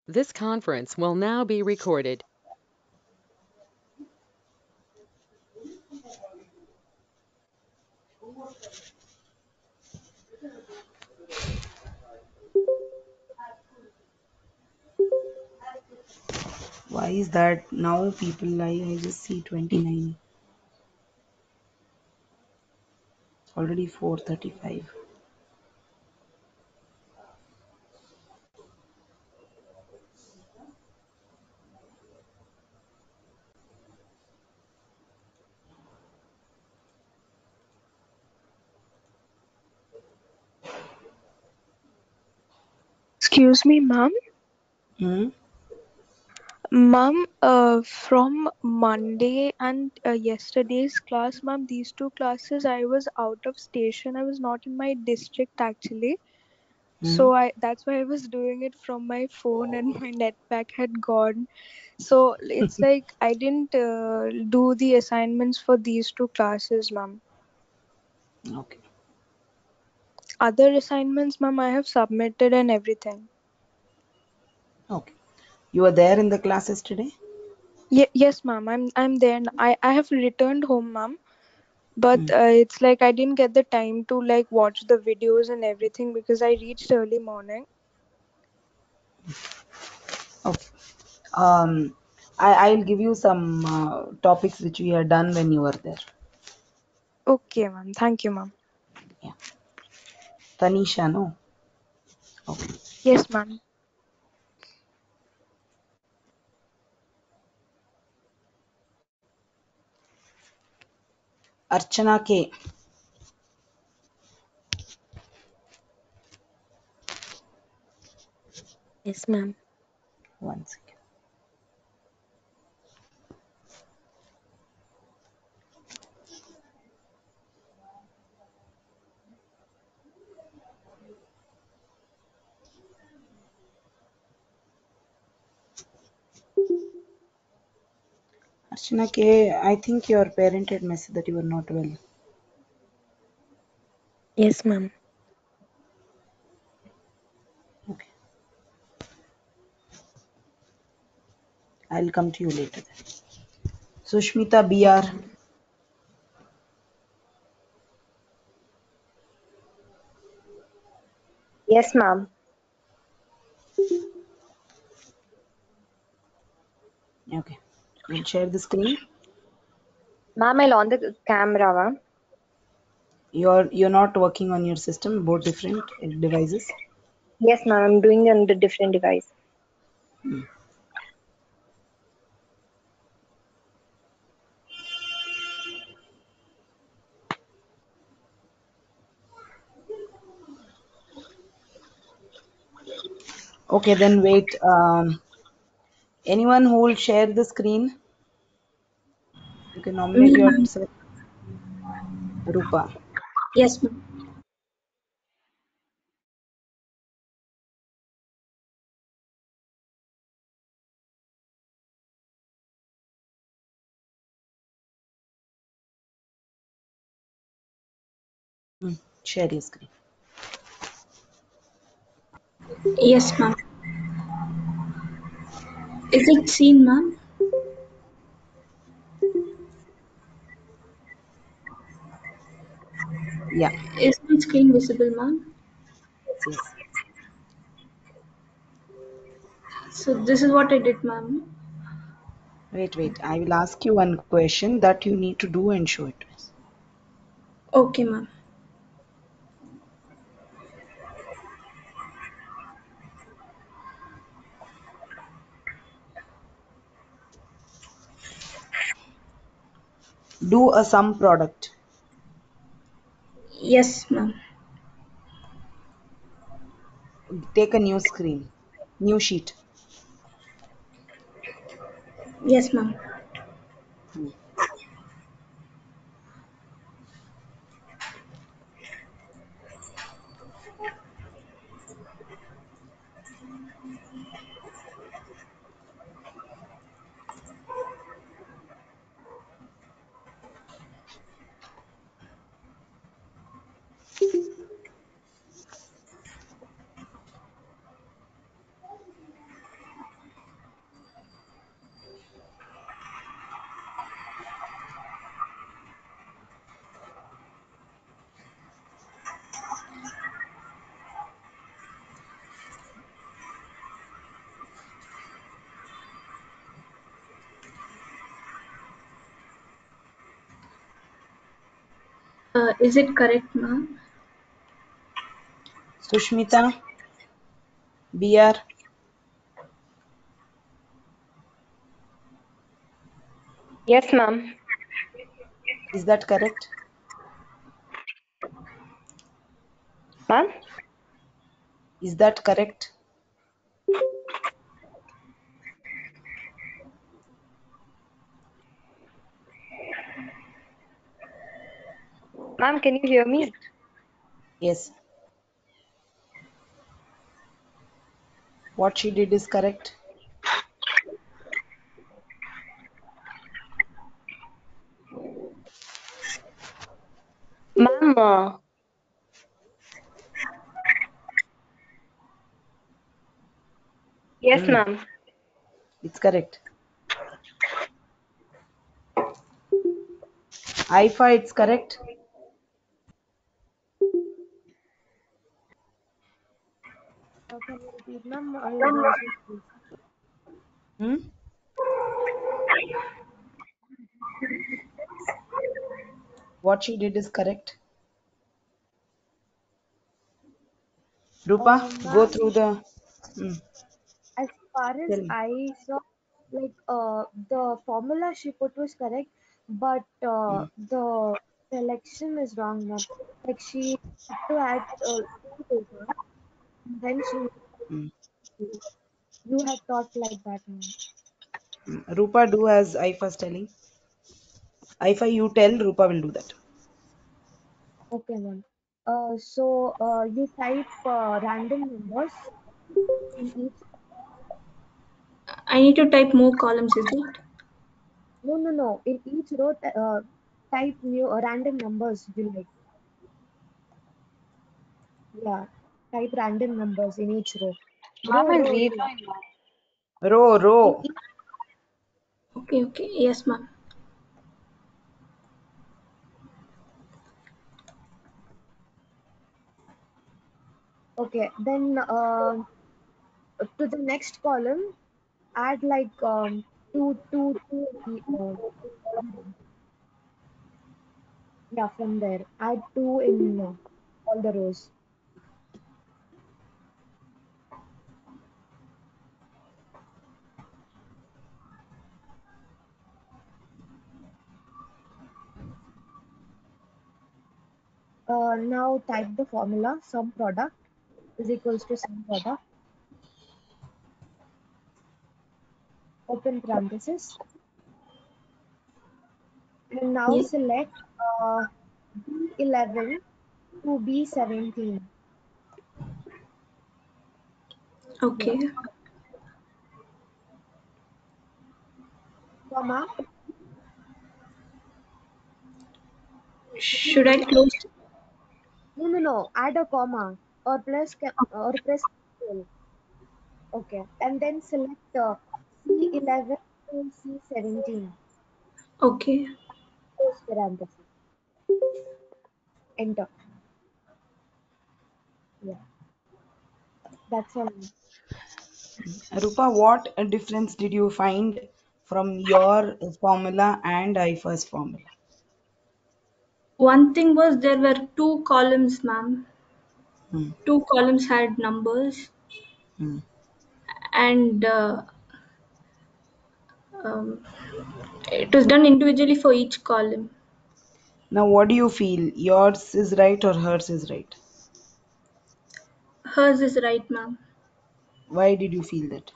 This conference will now be recorded. Why is that now people I just see 29. Already 4:35. Excuse me, ma'am. Hmm? Ma'am, from Monday and yesterday's class, ma'am, these two classes, I was out of station. I was not in my district actually. Hmm? So that's why I was doing it from my phone and my net pack had gone. So it's like I didn't do the assignments for these two classes, ma'am. Okay. Other assignments, ma'am, I have submitted and everything. Okay. You were there in the classes today? Yes, ma'am. I'm there. I have returned home, ma'am. But Hmm. it's like I didn't get the time to like watch the videos and everything because I reached early morning. Okay. I'll give you some topics which we had done when you were there. Okay, ma'am. Thank you, ma'am. Yeah. Tanisha, no? Okay. Yes, ma'am. Archana K. Yes, ma'am. One second. Archana K, I think your parent had messaged that you were not well. Yes, ma'am. Okay. I'll come to you later then. Sushmita BR. Yes, ma'am. Okay. We'll share the screen. Ma'am, I'll on the camera, ma'am. You're not working on your system, both different devices. Yes, ma'am. I'm doing on the different device. Okay, then wait. Anyone who will share the screen, you can Me, nominate ma'am. yourself. Rupa. Yes, ma'am. Share your screen. Yes, ma'am. Is it seen, ma'am? Yeah. Is my screen visible, ma'am? Yes, yes. So this is what I did, ma'am. Wait. I will ask you one question that you need to do and show it to us. Okay, ma'am. Do a sum product. Yes, ma'am. Take a new screen, new sheet. Yes, ma'am. Hmm. Is it correct, ma'am? Sushmita, BR, Yes, ma'am. is that correct? Ma'am? Is that correct? Ma'am, can you hear me? Yes. What she did is correct. Ma'am, yes, Hmm. ma'am. It's correct. IFA, it's correct. Can you repeat, ma'am? Your voice was breaking. Hmm? What she did is correct. Rupa, go through Ma'am, the. Hmm. as far as Tell me. I saw, like the formula she put was correct, but Hmm. the selection is wrong, ma'am. Like she had to add two data, and then she Hmm. you had taught like that, ma'am. Hmm. Rupa, do as IFA's telling. IFA, you tell, Rupa will do that. Okay, ma'am. So you type random numbers in each. I need to type more columns, is it? No, no, no. In each row, type new random numbers you like. Yeah, type random numbers in each row. Ma'am, I'll Row. rejoin, ma'am. Row, In row. each, Okay, okay. Yes, ma'am. okay, then to the next column, add like two. Yeah, from there, add two in all the rows. Now type the formula sum product is equals to sum product. Open parenthesis, and now Yes. select B11 to B17, yeah, Okay. comma. Should I close? No, no, no. Add a comma or press Ctrl. Okay, and then select C11 to C17. Okay. Close parenthesis. Enter. Yeah, that's all. Rupa, what difference did you find from your formula and IFA's formula? One thing was there were two columns, ma'am. Hmm. Two columns had numbers, Hmm. and um, it was done individually for each column. Now, what do you feel? Yours is right or hers is right? Hers is right, ma'am. Why did you feel that?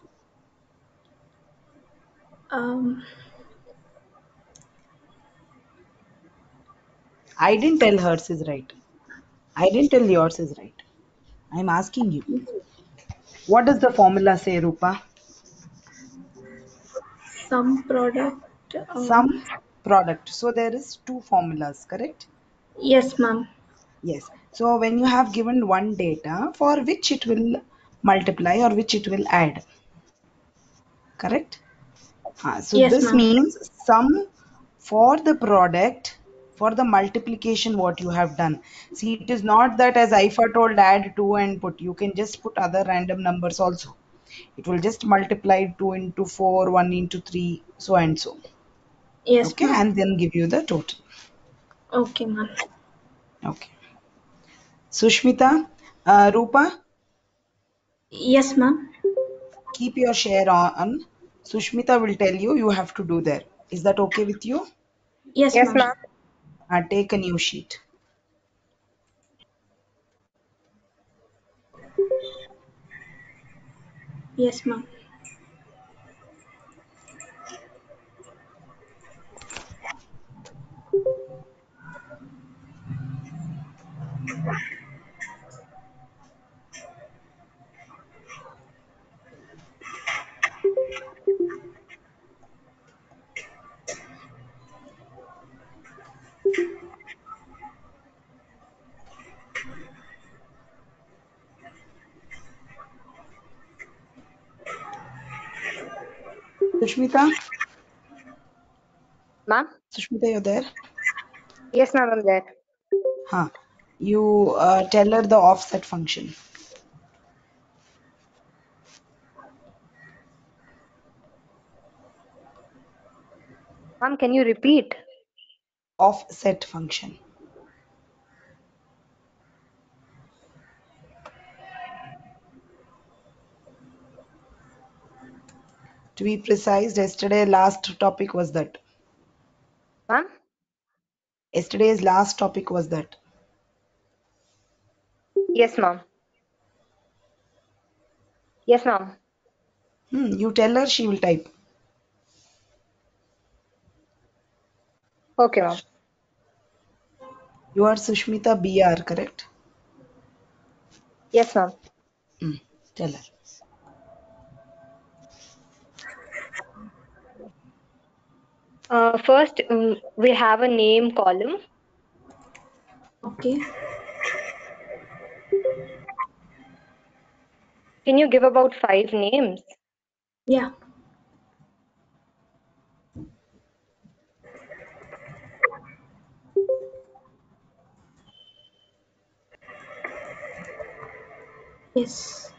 Um, I didn't tell hers is right. I didn't tell yours is right. I'm asking you. What does the formula say, Rupa? some product. Some product. So there is two formulas, correct? Yes, ma'am. Yes. So when you have given one data for which it will multiply or which it will add, correct? So Yes, this ma'am. means sum for the product for the multiplication what you have done. See, it is not that as IFA told add 2 and put. You can just put other random numbers also. It will just multiply 2 into 4, 1 into 3, so and so. Yes, Okay, ma'am. and then give you the total. Okay, ma'am. Okay. Sushmita, Rupa, Yes, ma'am. keep your share on. Sushmita will tell you you have to do there. Is that okay with you? Yes, Yes, ma'am. ma'am. Take a new sheet. Yes, ma'am. Sushmita, Ma'am? Sushmita, you're there? Yes, ma'am, I'm there. Huh. You tell her the offset function. Ma'am, can you repeat? Offset function. To be precise, yesterday last topic was that. Ma'am? Yesterday's last topic was that. Yes, ma'am. Yes, ma'am. You tell her, she will type. Okay, ma'am. You are Sushmita BR, correct? Yes, ma'am. Tell her. First, we have a name column. Okay. Can you give about 5 names? Yeah. Yes.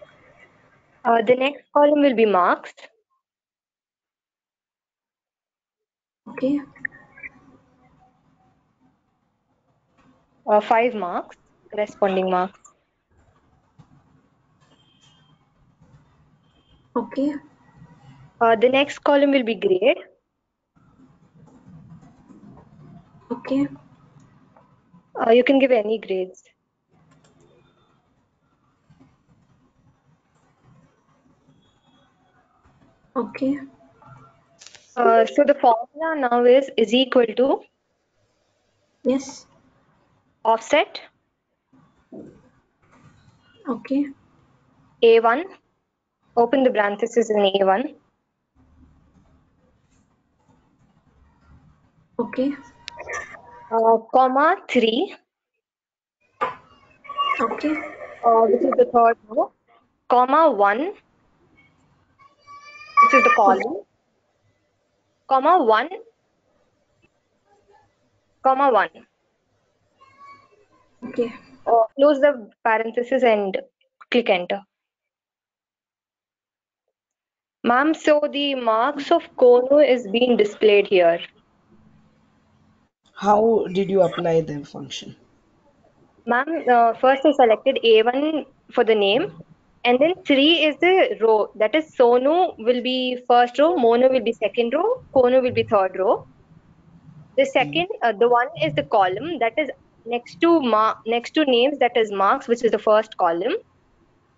The next column will be marks. Okay. 5 marks, corresponding marks. Okay. The next column will be grade. Okay. You can give any grades. Okay. So the formula now is equal to Yes. offset Okay. A1. Open the parentheses in A1. Okay. Comma 3, Okay. which is the third row. Comma 1, which is the column. Comma 1, comma 1. Okay. Close the parenthesis and click enter. Ma'am, so the marks of Kono is being displayed here. How did you apply the function? Ma'am, first I selected A1 for the name, and then 3 is the row. That is Sonu will be first row, Mono will be second row, Kono will be third row. The second, the one is the column that is next to names, that is marks, which is the first column,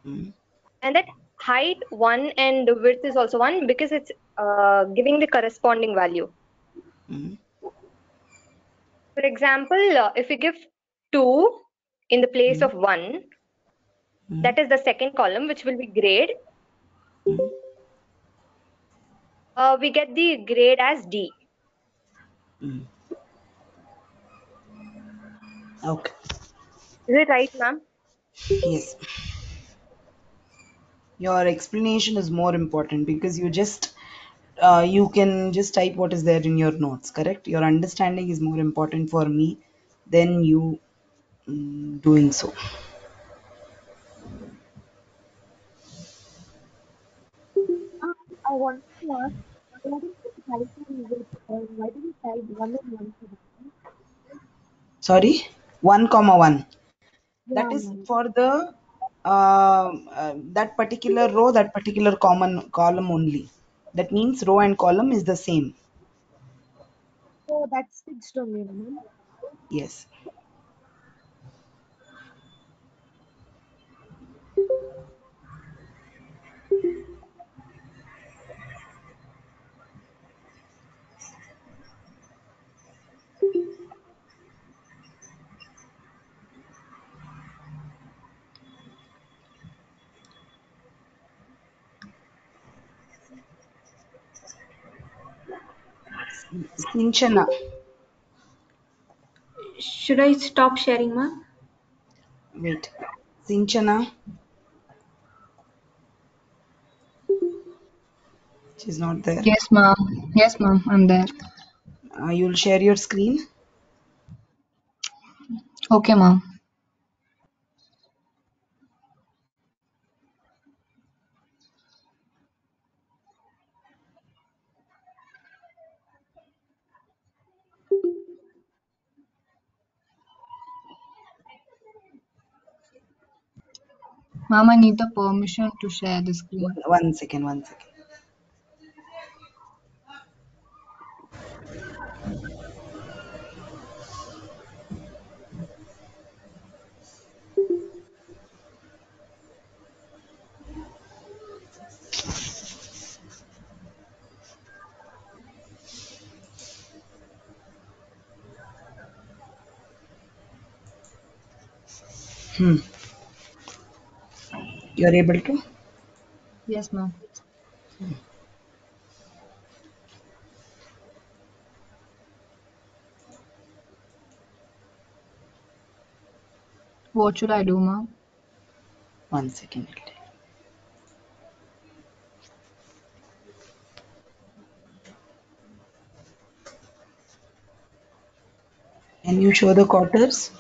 Mm, and that height 1 and the width is also 1 because it's giving the corresponding value. mm, For example, if we give 2 in the place mm, of 1, mm, that is the second column, which will be grade. mm, We get the grade as D. mm. Okay. Is it right, ma'am? Yes. Your explanation is more important because you can just type what is there in your notes, correct? Your understanding is more important for me than you doing so. I want to ask, what is the hyphen with, why do you type one and one? Sorry? 1, comma 1. Yeah, That is ma'am. for the that particular row, that particular common column only. That means row and column is the same. So that's fixed only, ma'am. Yes. Sinchana. Should I stop sharing, ma'am? Wait. Sinchana. She's not there. Yes, ma'am. Yes, ma'am. I'm there. You'll share your screen. Okay, ma'am. Ma'am, I need the permission to share the screen. One second, one second. You're able to? Yes, ma'am. What should I do, ma'am? One second. Can you show the quarters?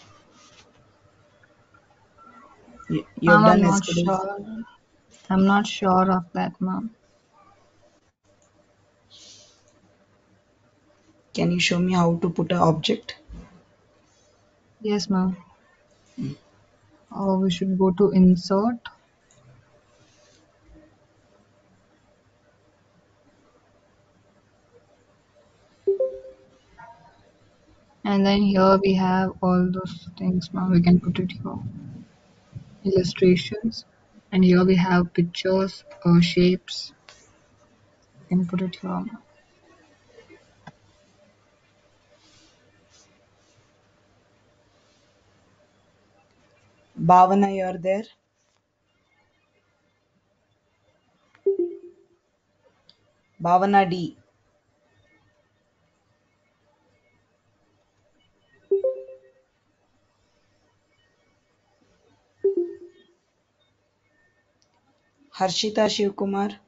You have Ma'am, I'm done not yesterday's. sure. I'm not sure of that, ma'am. Can you show me how to put an object? Yes, ma'am. We should go to insert. And then here we have all those things, ma'am. We can put it here. Illustrations. And here we have pictures, shapes. We can put it here, ma'am. Bhavana, you're there. Bhavana D. Harshita Shivkumar.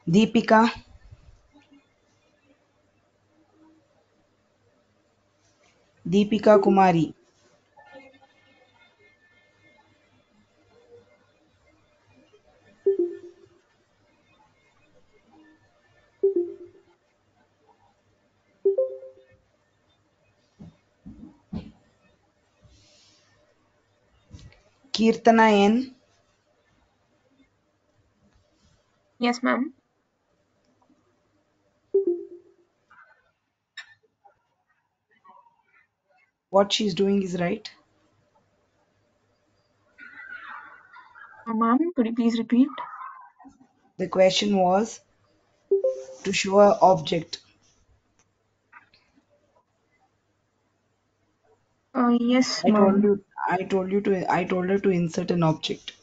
Deepika. Deepika Kumari. Kirtana N. Yes, ma'am. What she's doing is right. Ma'am, could you please repeat? The question was to show an object. Yes, I told ma'am. you. I told her to insert an object.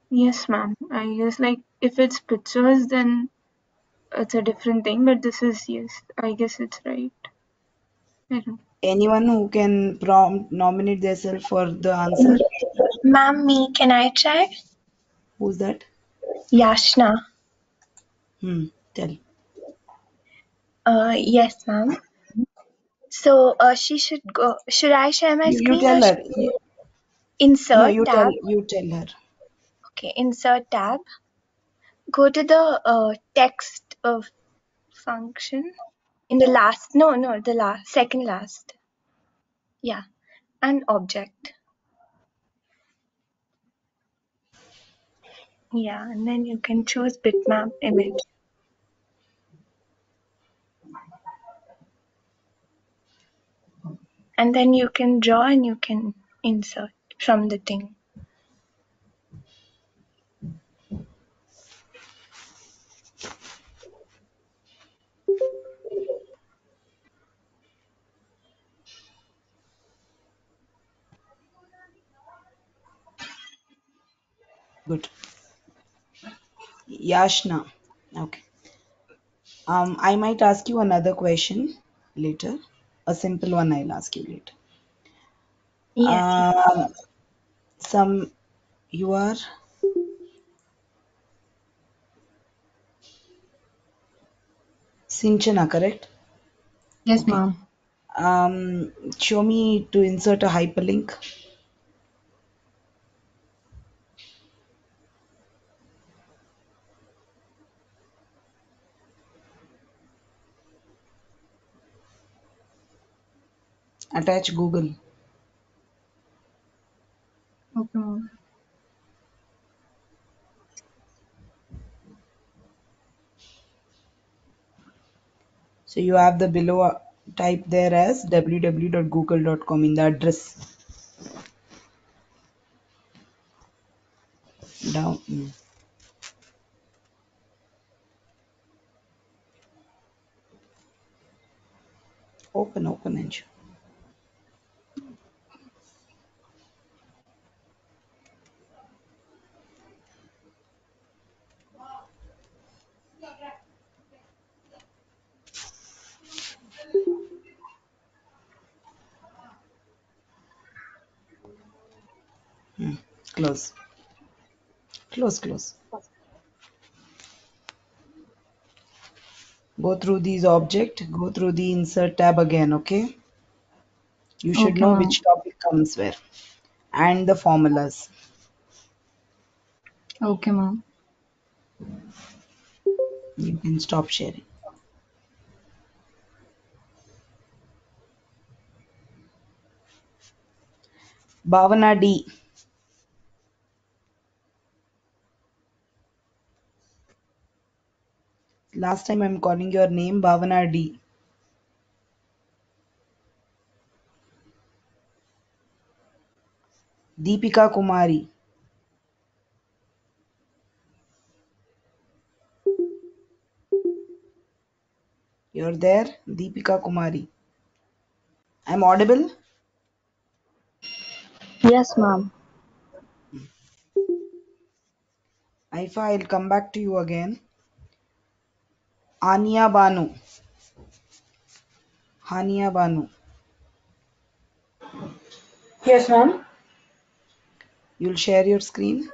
Yes, ma'am. I guess like if it's pictures, then it's a different thing. But this is yes. I guess it's right. I don't. Anyone who can nominate themselves for the answer? Ma'am, me, can I try? Who's that? Yashna. Tell. Yes, ma'am. So she should go. Should I share my You screen or tell her. No, insert tab? you tell her. Okay, insert tab. Go to the text of function in the last. No, the last, second last. Yeah, and object. Yeah, and then you can choose bitmap image. And then you can draw and you can insert from the thing. Good. Yashna. Okay. I might ask you another question later. A simple one I'll ask you later. Yes. Um, some you are Sinchana, correct? Yes, Okay. ma'am. Show me to insert a hyperlink. Attach Google. Okay, ma'am. So you have the below type there as www.google.com in the address down. Open and show. Close. Close. Go through these object. Go through the insert tab again. Okay. You should Okay, know ma'am. which topic comes where and the formulas. Okay, ma'am. You can stop sharing. Bhavana D. Last time I'm calling your name Bhavana D. Deepika Kumari. You're there? Deepika Kumari. I'm audible? Yes, ma'am. Aifa, I'll come back to you again. Ania Banu. Hania Banu. Yes, ma'am. You'll share your screen?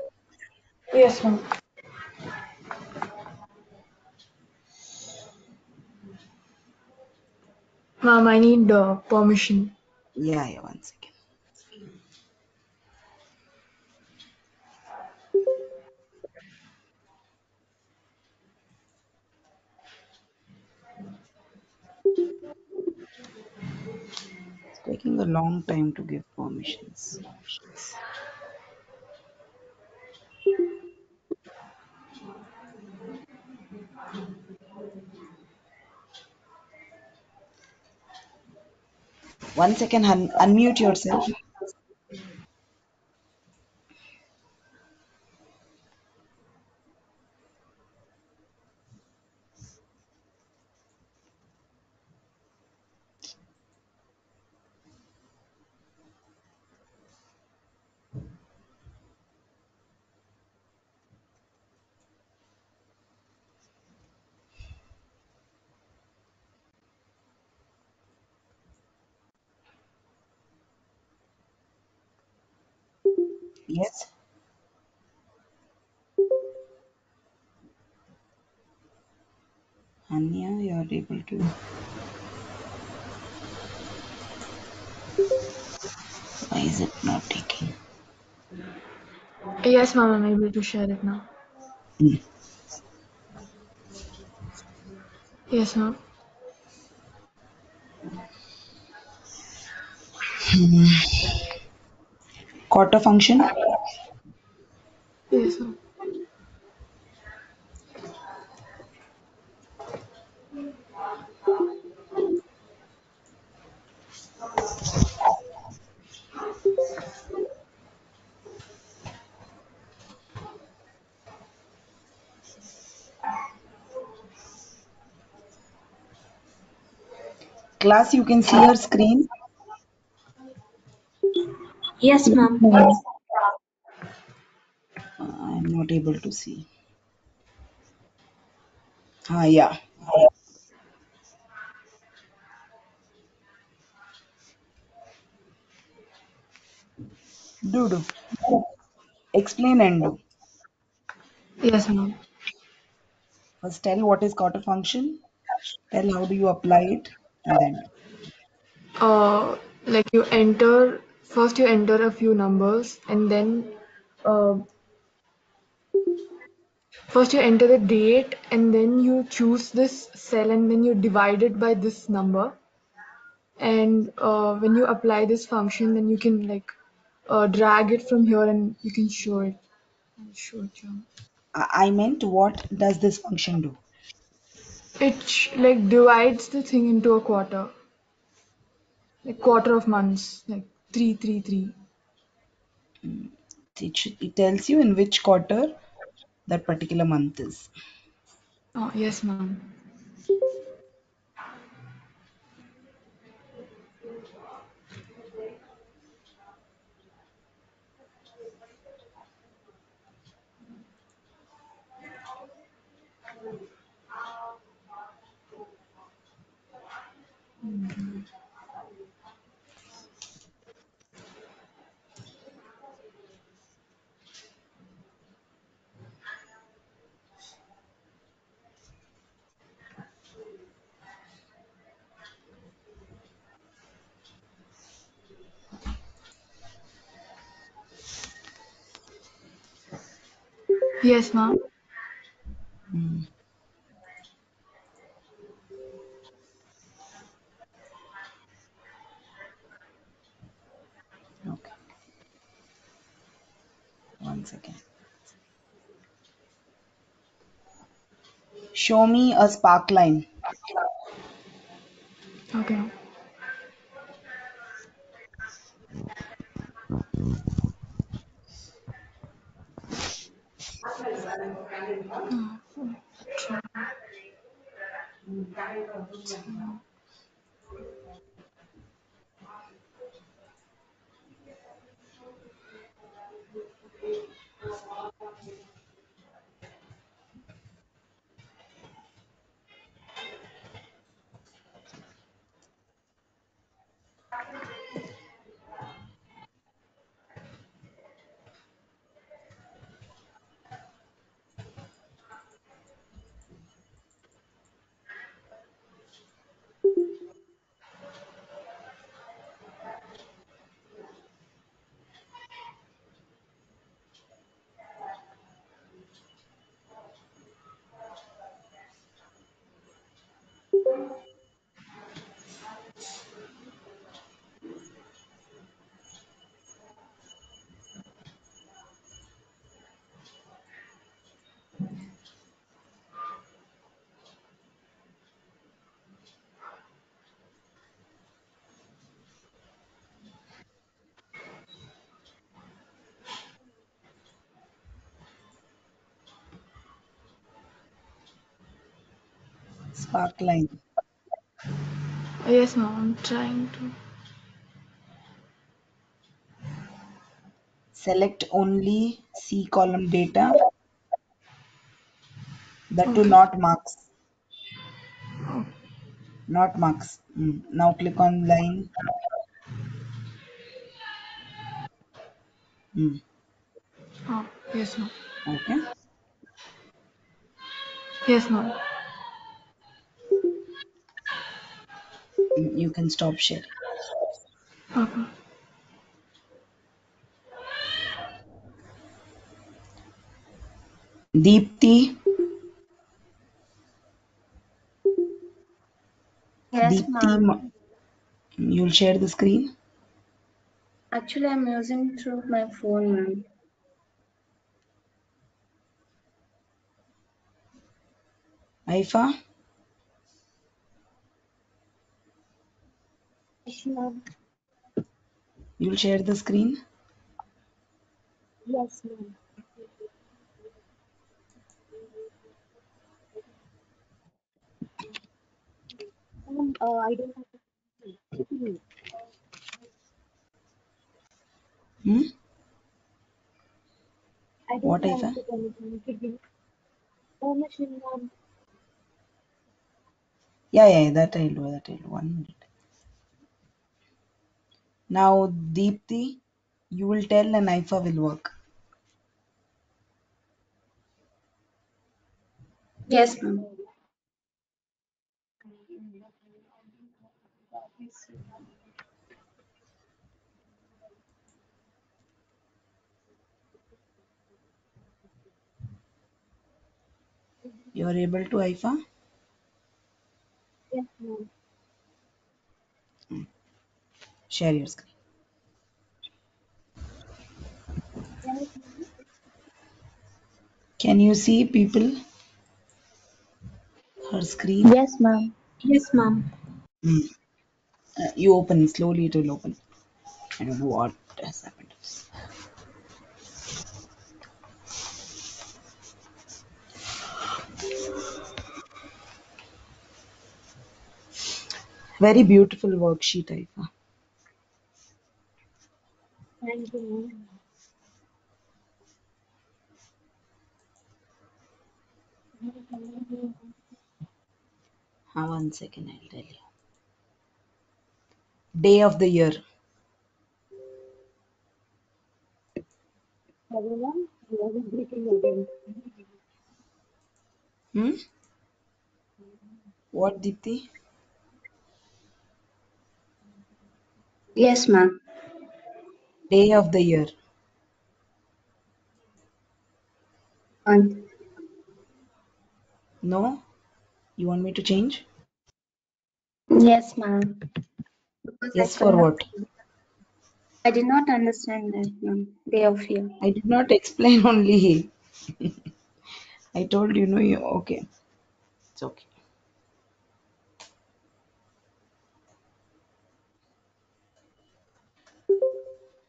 Yes, ma'am. Ma'am, I need permission. Yeah, 1 second. It's taking a long time to give permissions. 1 second, unmute yourself. Yes? Hania, you're able to. is it not taking? Yes, ma'am, I'm able to share it now. Hmm. Yes, ma'am. Quarter function. Yes, ma'am. Class, you can see your screen. Yes, ma'am. I'm not able to see. Yeah. Do. Explain and do. Yes, ma'am. First, tell what is quarter function. Tell how do you apply it, and then do. Like first you enter a few numbers, and then uh, first you enter the date, and then you choose this cell, and then you divide it by this number. And when you apply this function, then you can like drag it from here, and you can show it. I'll show it you. I meant what does this function do? It like divides the thing into a quarter, like quarter of months, like 3, 3, 3. It tells you in which quarter that particular month is. Oh, yes, ma'am. Yes, ma'am. Hmm. Okay, 1 second. Show me a spark line. Okay. Spark line. Yes, ma'am. I'm trying to. Select only C column data. That to Okay. not marks. Not marks. Now click on line. Hmm. Oh, yes, ma'am. Okay. Yes, ma'am. You can stop sharing. Okay. Deepti, Yes, ma'am. You'll share the screen. Actually, I'm using through my phone, ma'am. Aifa, Yes, ma'am. you'll share the screen. Yes, ma'am. Ma'am, I don't have to see. Hmm? I What, didn't Aifa? answer anything. Could you? Oh, machine, ma'am. Yeah, that I'll do. 1 minute. Now, Deepti, you will tell and Aifa will work. Yes, ma'am. You are able to, Aifa? Yes, ma'am. Share your screen. Yes, ma'am. Can you see people? Her screen? Yes, ma'am. Yes, ma'am. Hmm. You open slowly, it will open. I don't know what has happened. Very beautiful worksheet, Aifa. Thank you, ma'am. 1 second, I'll tell you. Day of the year. Sorry, ma'am. I was breaking again. Hmm? What, Deepti? Yes, ma'am. Day of the year. And No? You want me to change? yes, ma'am. Because I Yes, could for not. what? I did not understand that, ma'am. Day of year. I did not explain only. I told you, no, you okay. It's okay.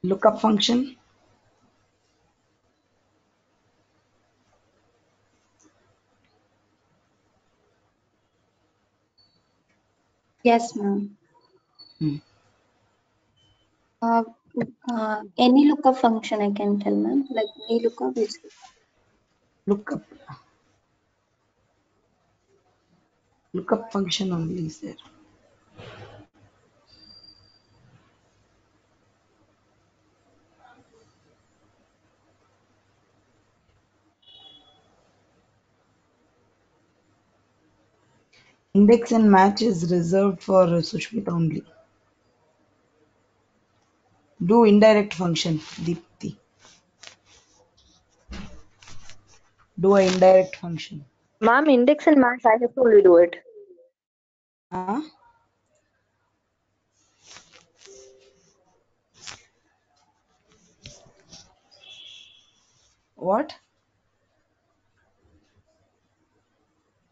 Lookup function. Yes, ma'am. Hmm. Uh, any lookup function I can tell, ma'am. Like any lookup is Lookup. Lookup function only is there. Index and match is reserved for Sushmita only. Do indirect function, Deepti. Do a indirect function. Ma'am, index and match, I have to only do it. Huh? What?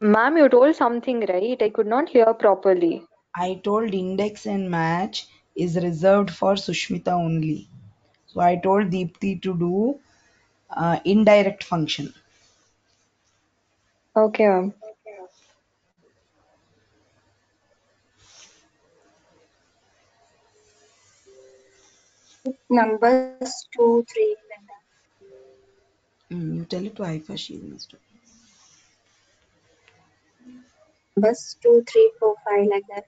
Ma'am, you told something, right? I could not hear properly. I told index and match is reserved for Sushmita only. So I told Deepti to do indirect function. Okay, ma'am. numbers 2, 3, like that. You tell it to Haifa, she will do. Numbers 2, 3, 4, 5, like that.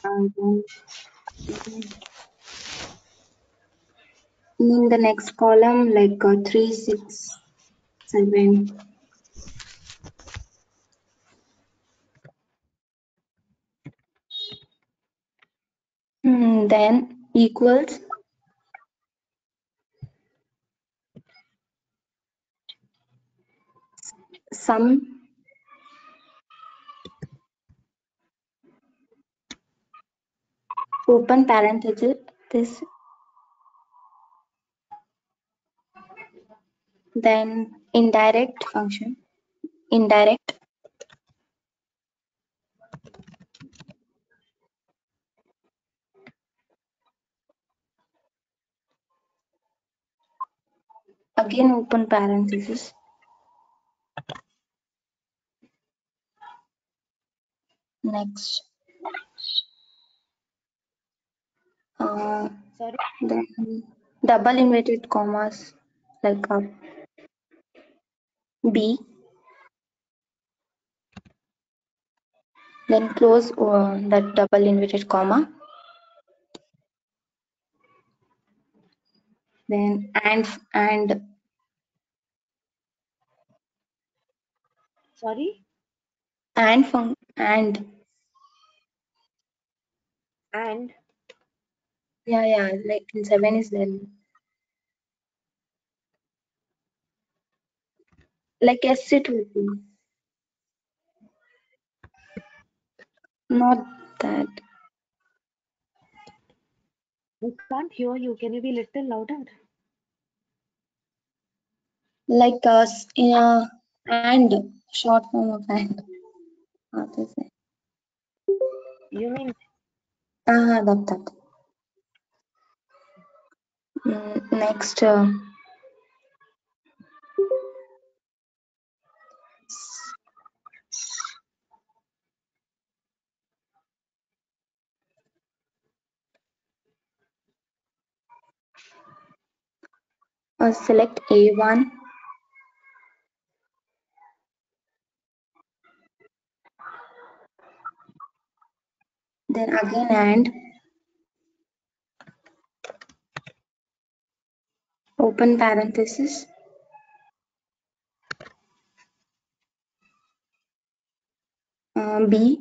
And then in the next column, like 3, 6, 7. then equals sum open parenthesis this, then indirect function, indirect again open parenthesis, next Sorry. then double inverted commas like B, then close that double inverted comma, then and Sorry. and And yeah, like in 7 is there, like S it will be, not that, I can't hear you. Can you be little louder? like and short form of and, how to say, You mean that. Next select A1, then again and open parenthesis, B,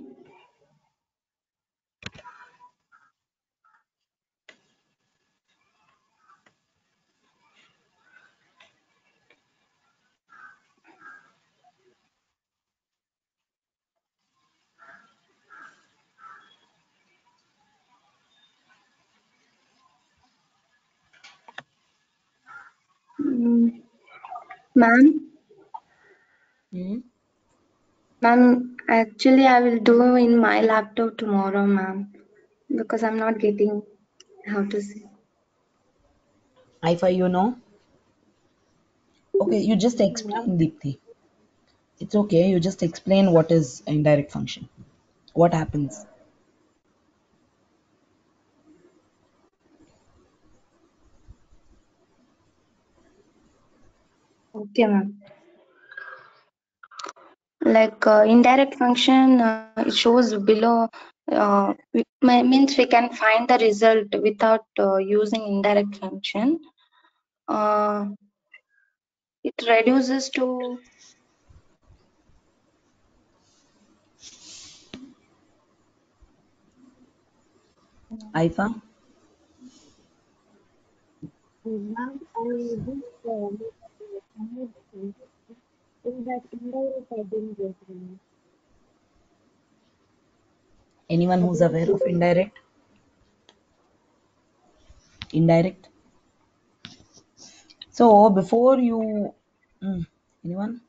ma'am. Hmm? Ma'am, actually, I will do in my laptop tomorrow, ma'am, because I'm not getting how to say. Ifa, you know? Okay, you just ma'am? explain, Deepthi. It's okay, you just explain what is indirect function. What happens? Okay, ma'am. Like indirect function, it shows below. Means we can find the result without using indirect function. It reduces to Ifa? Ma'am, I just made in that indirect I didn't get one. Anyone I who's didn't aware see of indirect? Indirect. So before you, anyone?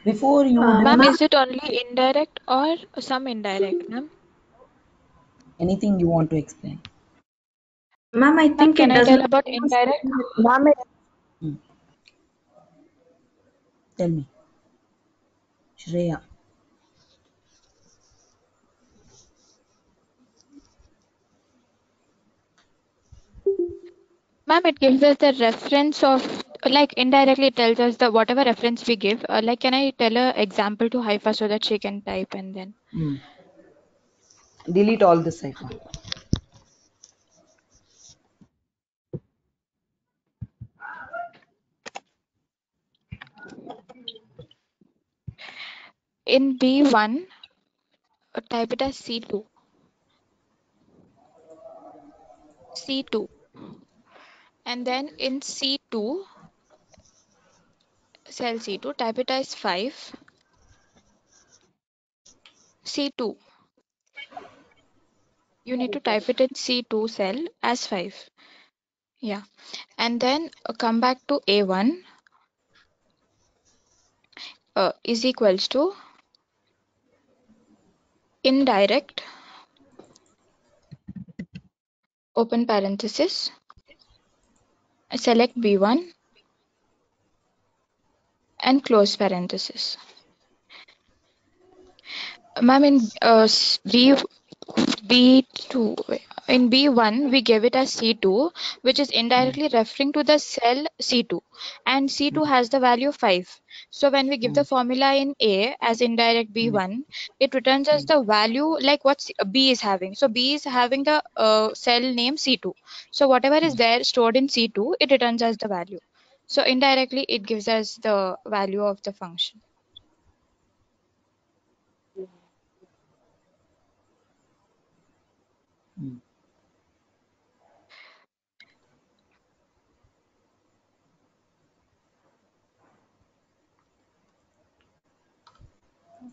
Before you do Ma'am, is it only indirect or some indirect, ma'am? anything you want to explain. Ma'am, I Ma'am, think can it I does tell not about use indirect? Ma'am, Hmm. Tell me, Shreya. Ma'am, it gives us the reference of, like indirectly tells us the whatever reference we give. Like, can I tell a example to Haifa so that she can type and then Hmm. Delete all this, Ifa. in B1 type it as C2. C2. And then in C2, cell C2, type it as 5. C2. You need to type it in C2 cell as 5. Yeah. And then come back to A1 is equals to indirect, open parenthesis, select B1 and close parenthesis. Ma'am, in B2, in B1, we gave it as C2, which is indirectly referring to the cell C2, and C2 has the value of 5. So when we give the formula in A as indirect B1, it returns us the value like what B is having. So B is having the cell name C2. So whatever is there stored in C2, it returns us the value. So indirectly, it gives us the value of the function.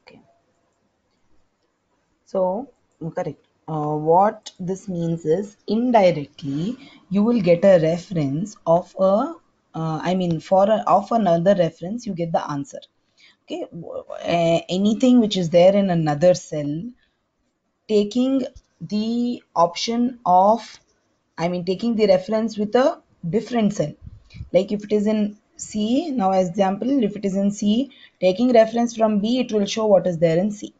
Okay. So, correct. What this means is indirectly you will get a reference of of another reference you get the answer. Okay, anything which is there in another cell, taking the option of, taking the reference with a different cell. Like if it is in C, now as example, if it is in C, taking reference from B, it will show what is there in C.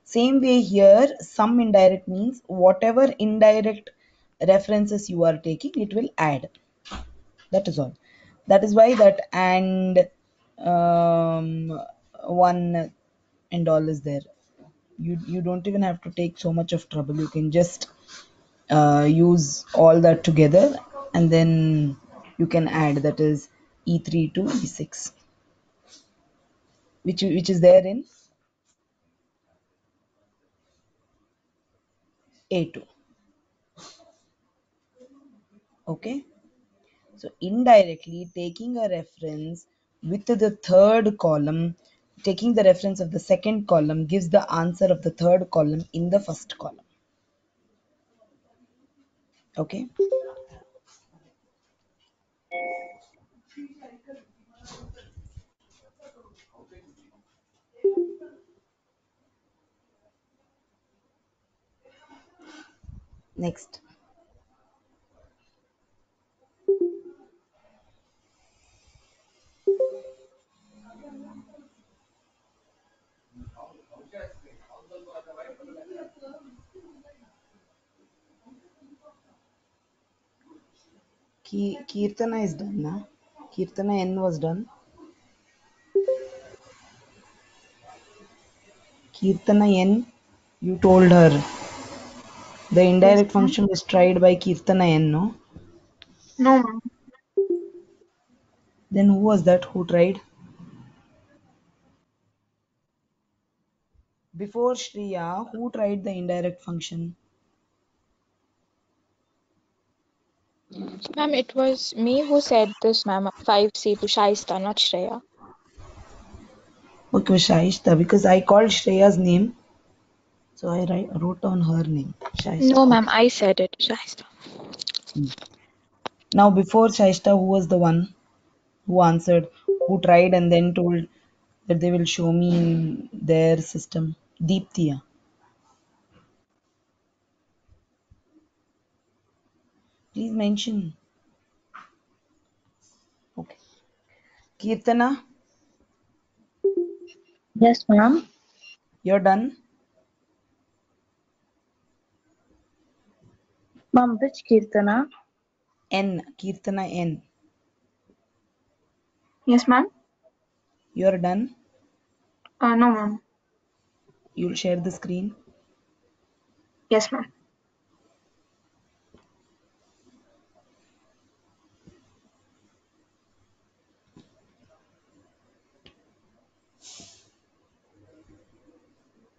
Same way here, some indirect means whatever indirect references you are taking, it will add. That is all. That is why that and one and all is there. You don't even have to take so much of trouble. You can just use all that together, and then you can add, that is E3 to E6, which is there in A2. Okay. So indirectly taking a reference with the third column, taking the reference of the second column gives the answer of the third column in the first column. Okay. Next. Kirtana is done now. Kirtana N was done. Kirtana N, you told her. The Yes, indirect ma'am. function was tried by Kirtana N, no? No, ma'am. Then who was that who tried? Before Shreya, who tried the indirect function? Ma'am, it was me who said this, ma'am. 5C to Shaista, not Shreya. Okay, Shaishta, because I called Shreya's name, so I wrote down her name. Shaishta. No, ma'am, Okay. I said it, Shaista. Now, before Shaishta, who was the one who answered, who tried and then told that they will show me in their system? Deeptiya. Please mention. Okay. Kirtana, Yes, ma'am. you're done? Ma'am, which Kirtana? N. Kirtana N. Yes, ma'am. You're done? No, ma'am. You'll share the screen. Yes, ma'am.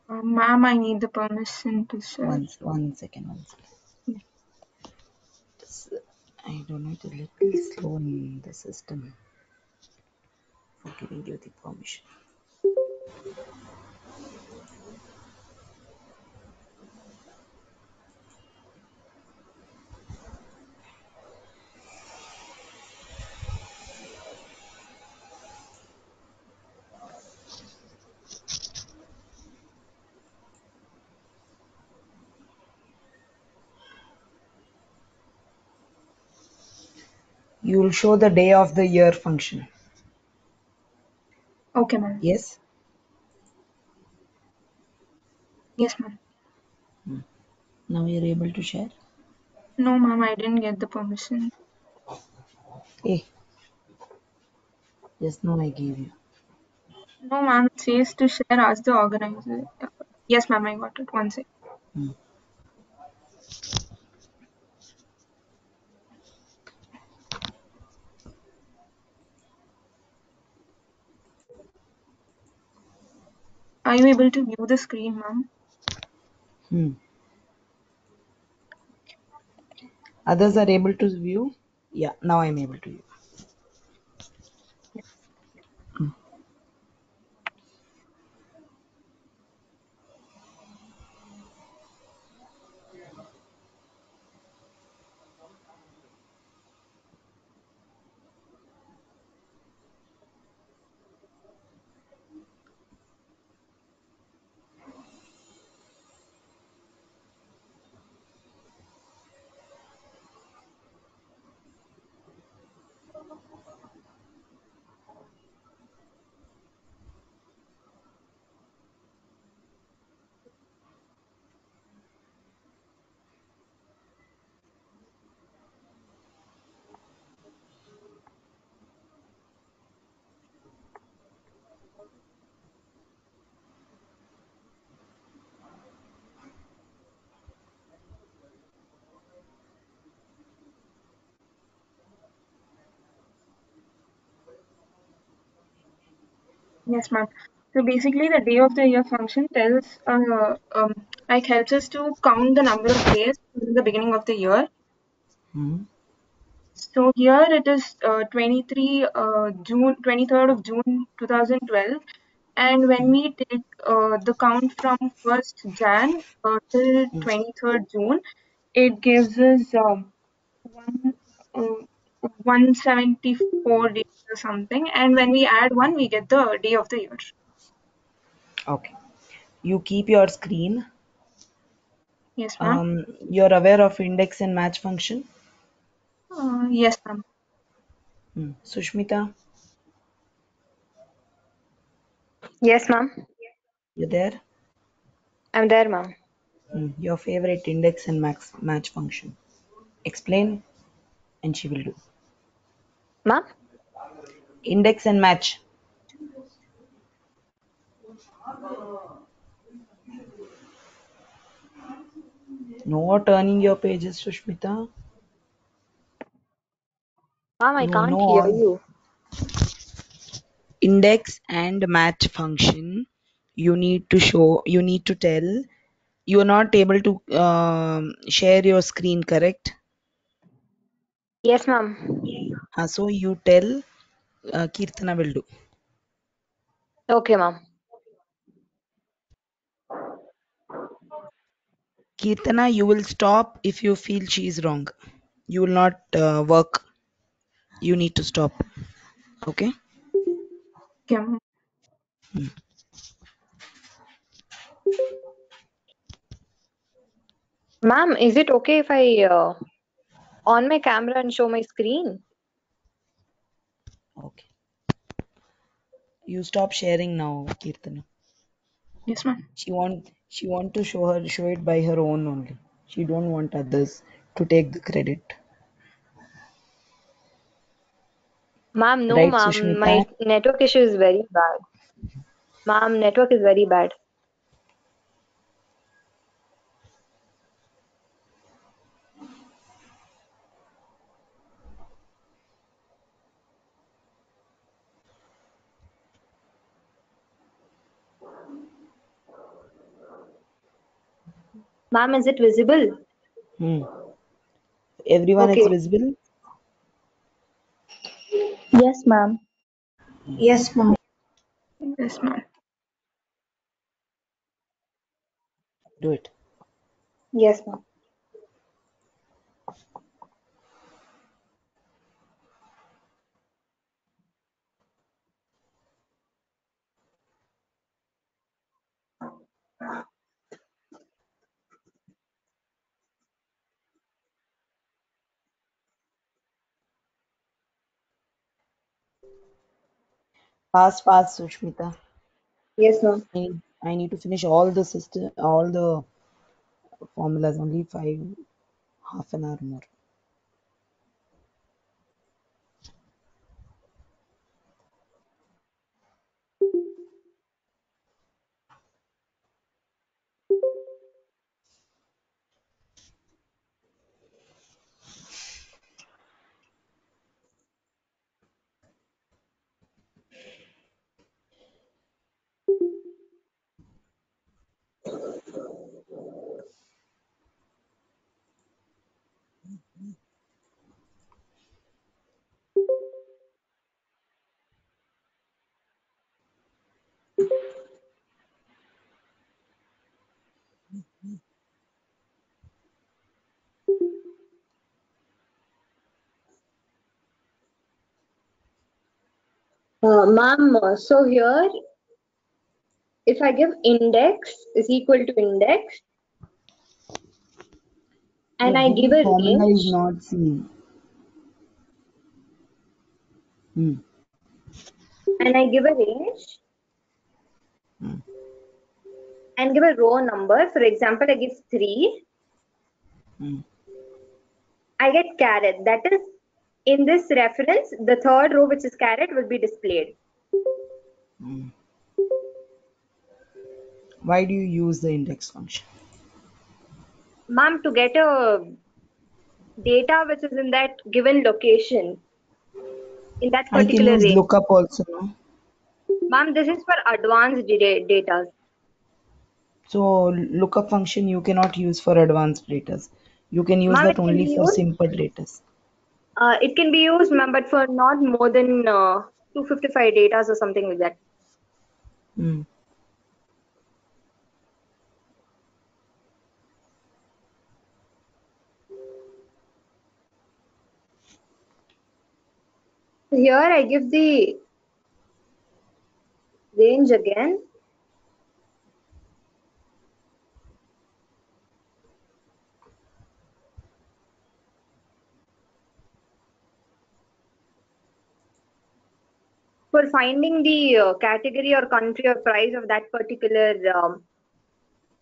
Ma'am, I need the permission to share. One second. I don't know, it's a little slow in the system for giving you the permission. You will show the day of the year function. Okay, ma'am. Yes? Yes, ma'am. Now you're able to share? No, ma'am, I didn't get the permission. Hey, just now I gave you. No, ma'am, it says to share as the organizer. Yes, ma'am, I got it. One sec. Hmm. Are you able to view the screen, ma'am? Hmm. Others are able to view? Yeah, now I'm able to view. Yes, ma'am. So basically, the day of the year function tells, like helps us to count the number of days in the beginning of the year. Hmm. So here it is 23rd of June 2012, and when we take the count from 1st Jan till 23rd June, it gives us one, uh, 174 days or something, and when we add one, we get the day of the year. Okay. You keep your screen. Yes, ma'am. You're aware of index and match function? Yes, ma'am. Sushmita, Yes, ma'am. you there? I'm there, ma'am. Your favorite index and match function. Explain and she will do. Ma'am? Index and match. No turning your pages, Sushmita. Ma'am, I You know can't hear all. you. Index and match function. You need to tell. You are not able to share your screen, correct? Yes, ma'am. So you tell, Kirtana will do. Okay, ma'am. Kirtana, you will stop if you feel she is wrong. You will not work. You need to stop. Okay? Okay, ma'am. Ma'am, is it okay if I on my camera and show my screen? Okay. You stop sharing now, Kirtana. Yes, ma'am. She want to show it by her own only. She don't want others to take the credit. Ma'am, no, Right, ma'am. My Sushmita? network issue is very bad. Ma'am, network is very bad. Ma'am, is it visible? Everyone is Okay. visible? Yes, ma'am. Yes, ma'am. Yes, ma'am. Do it. Yes, ma'am. Fast, fast, Sushmita. Yes, ma'am. I need to finish all the system, all the formulas. Only half an hour more. Ma'am, so here, if I give index is equal to index, and Your I give given a formula is range, not seen. Hmm. and I give a range, Hmm. and give a row number, for example, I give 3, Hmm. I get caret. That is, in this reference, the third row, which is caret, will be displayed. Hmm. Why do you use the index function? Ma'am, to get a data which is in that given location, in that I can particular use range. lookup also, no? Ma'am, this is for advanced data. So lookup function you cannot use for advanced data. You can use Ma'am, that only for simple data. it can be used, ma'am, but for not more than 255 data or something like that. Hmm. Here I give the range again. For finding the category or country or price of that particular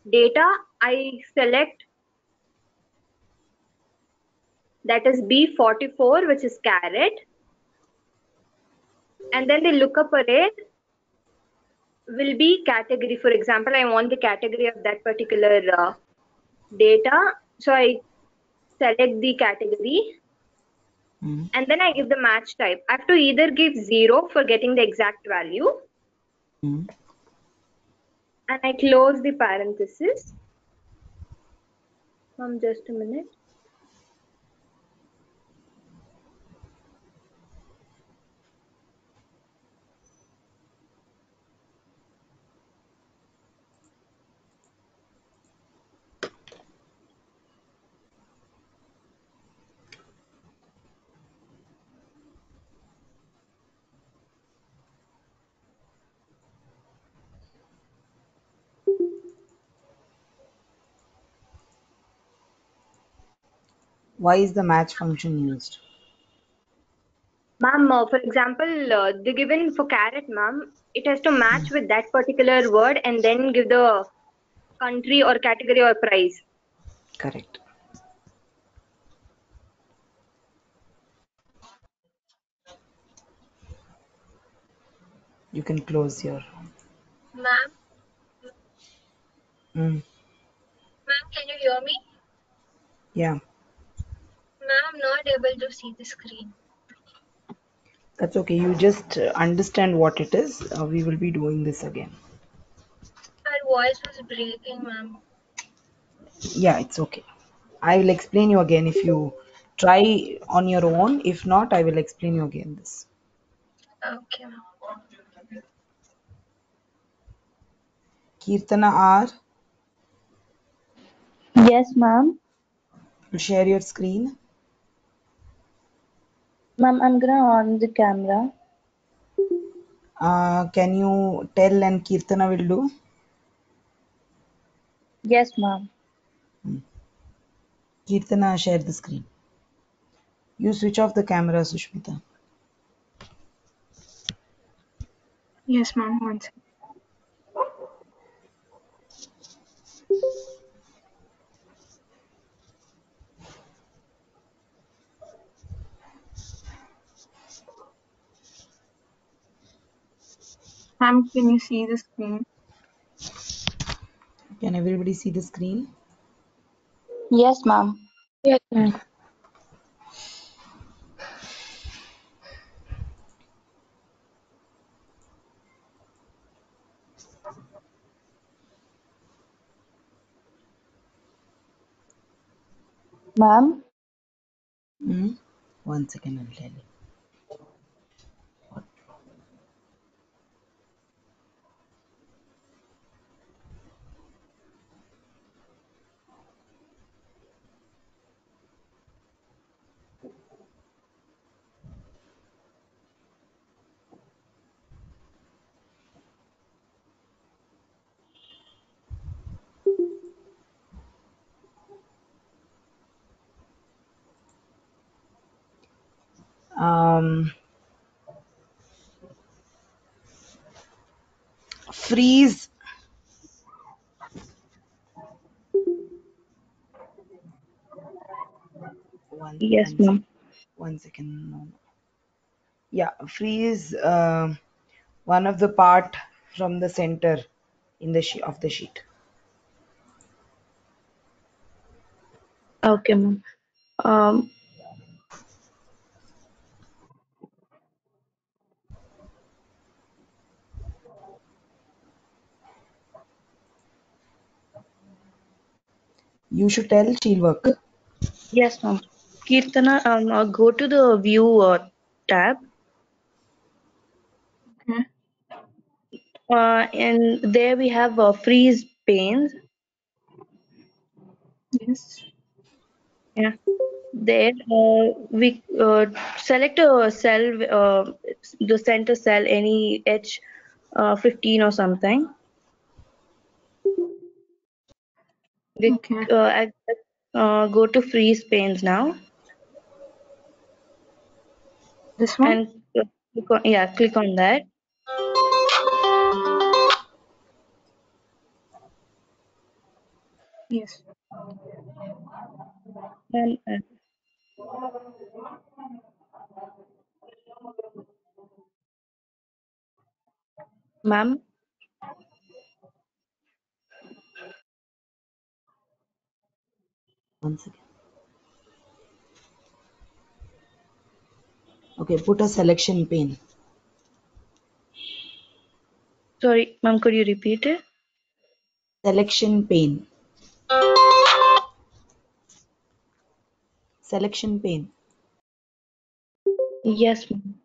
data, I select that is B44, which is caret, and then the lookup array will be category. For example, I want the category of that particular data, so I select the category, Hmm. and then I give the match type. I have to either give 0 for getting the exact value, Hmm. and I close the parenthesis. Just a minute. Why is the match function used? Ma'am, for example, the given for caret, ma'am, it has to match with that particular word and then give the country or category or price. Correct. You can close here. Ma'am, Hmm. ma'am, can you hear me? Yeah, Ma'am, I'm not able to see the screen. that's okay. You just understand what it is. We will be doing this again. Her voice was breaking, ma'am. Yeah, it's okay. I will explain you again if you Try on your own. If not, I will explain you again this. Okay. Kirtana R, Yes, ma'am. share your screen. Ma'am, I'm gonna on the camera. Can you tell and Kirtana will do? Yes, ma'am. Kirtana, share the screen. You switch off the camera, Sushmita. Yes, ma'am. One second. Ma'am, can you see the screen? Can everybody see the screen? Yes, ma'am. Yes, ma'am. Ma'am. Hmm? 1 second, I'll tell you. Um, freeze. One, Yes, one second. ma'am. 1 second. No. Yeah, freeze. One of the part from the center in the sheet of the sheet. Okay, ma'am. Um, You should tell she'll work. yes, ma'am. Kirtana, go to the view tab, Okay. and there we have freeze panes. Yes. Yeah. There, we select a cell, the center cell, any H 15 or something. We Okay. go to freeze panes now, This one? and click on that. Yes. And, ma'am, 1 second. Okay, put a selection pane. sorry, ma'am, could you repeat it? Selection pane. Selection pane. Yes, ma'am.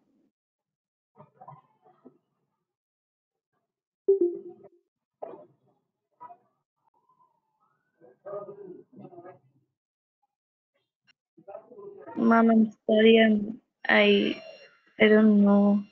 Ma'am, I'm sorry, I don't know.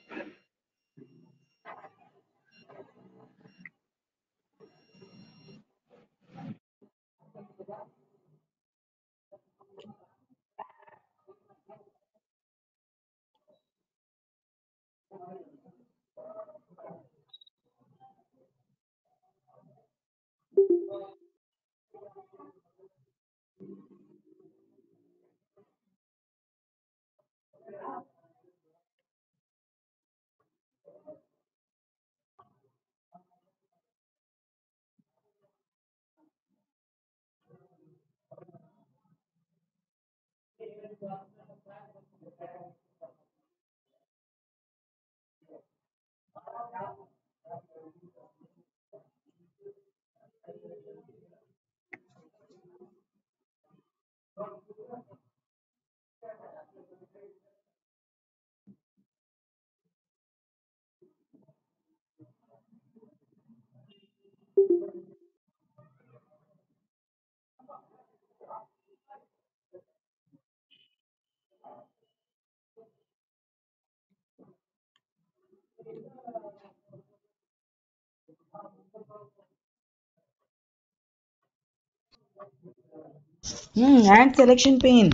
Add selection pane.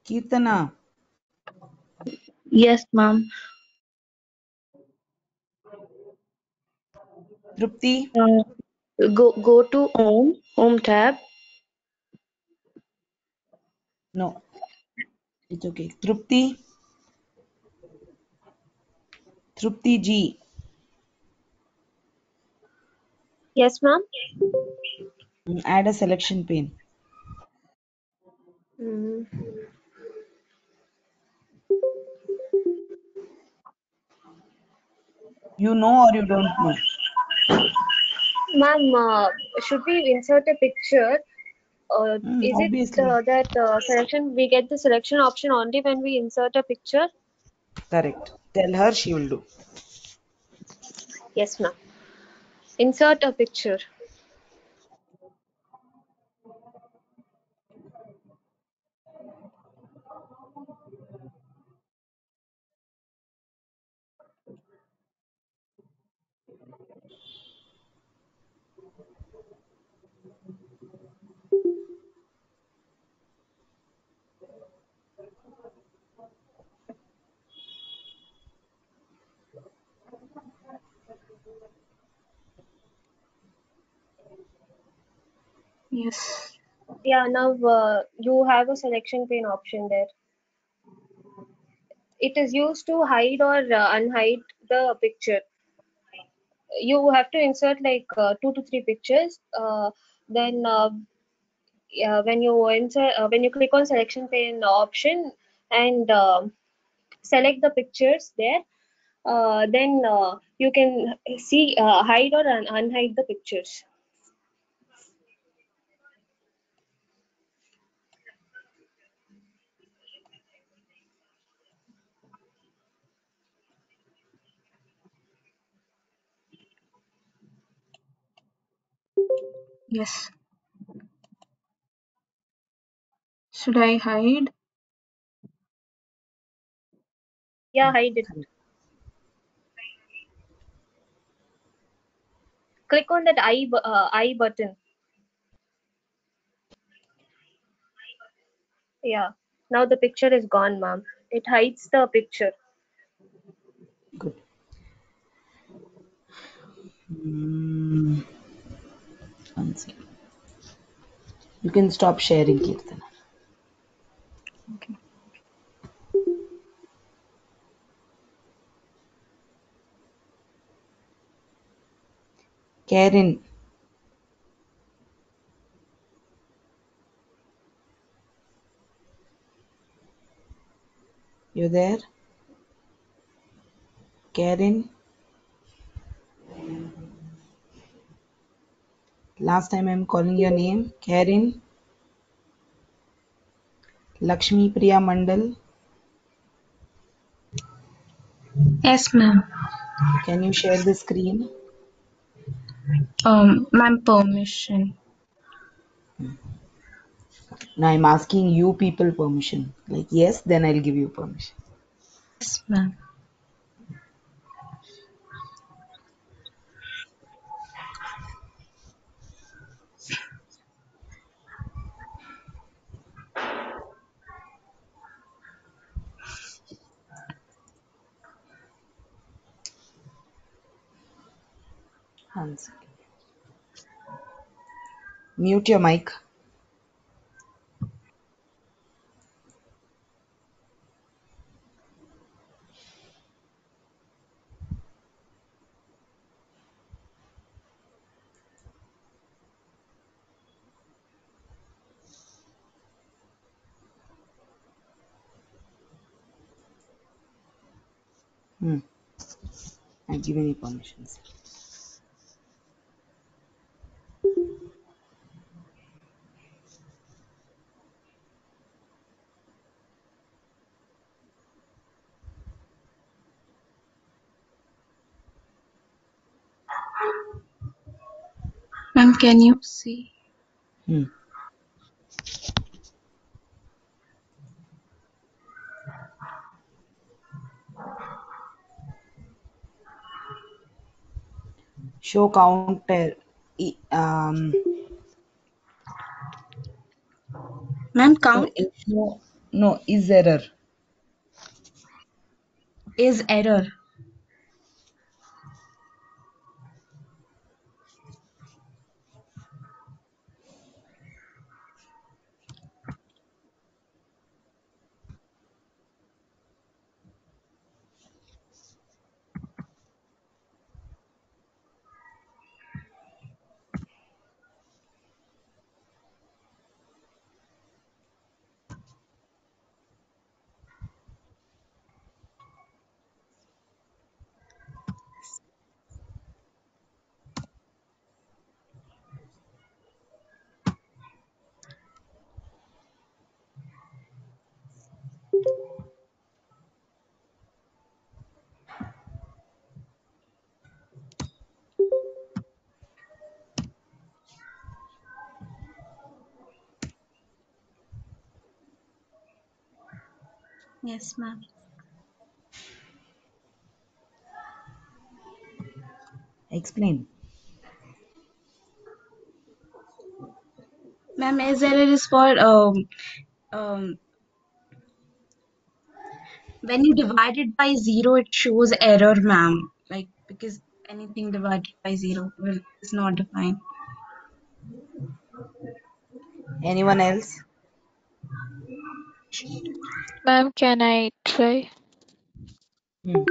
Kirtana. Yes, ma'am. Trupti. Go to home tab. No, it's okay. Trupti. Trupti G. Yes, ma'am. Add a selection pane. Mm. You know or you don't know? Ma'am, should we insert a picture? Is it Obviously. that selection, we get the selection option only when we insert a picture? Correct. Tell her, she will do. Yes, ma'am. Insert a picture. Yes. Yeah, now you have a selection pane option there. It is used to hide or unhide the picture. You have to insert like 2 to 3 pictures. Then when you insert, when you click on selection pane option and select the pictures there, then you can see hide or unhide the pictures. Yes. Should I hide? Yeah, hide it. Click on that I button. Yeah. Now the picture is gone, ma'am. It hides the picture. Good. Mm, one second. You can stop sharing, Kirtana. Okay. Karen, you there? Karen, last time I'm calling your name. Karen, Lakshmi Priya Mandal. Yes, ma'am. Can you share the screen? Ma'am, permission. Now I'm asking you people permission. Like, yes, then I'll give you permission. Yes, ma'am. One second. Mute your mic. I've given you permissions. Ma'am, can you see? Hmm. show counter. Ma'am, No, count no, is error. is error. Yes, ma'am. Explain. Ma'am, is error is for um when you divide it by zero, it shows error, ma'am. Like because anything divided by zero is not defined. Anyone else? Ma'am, can I try? Hmm.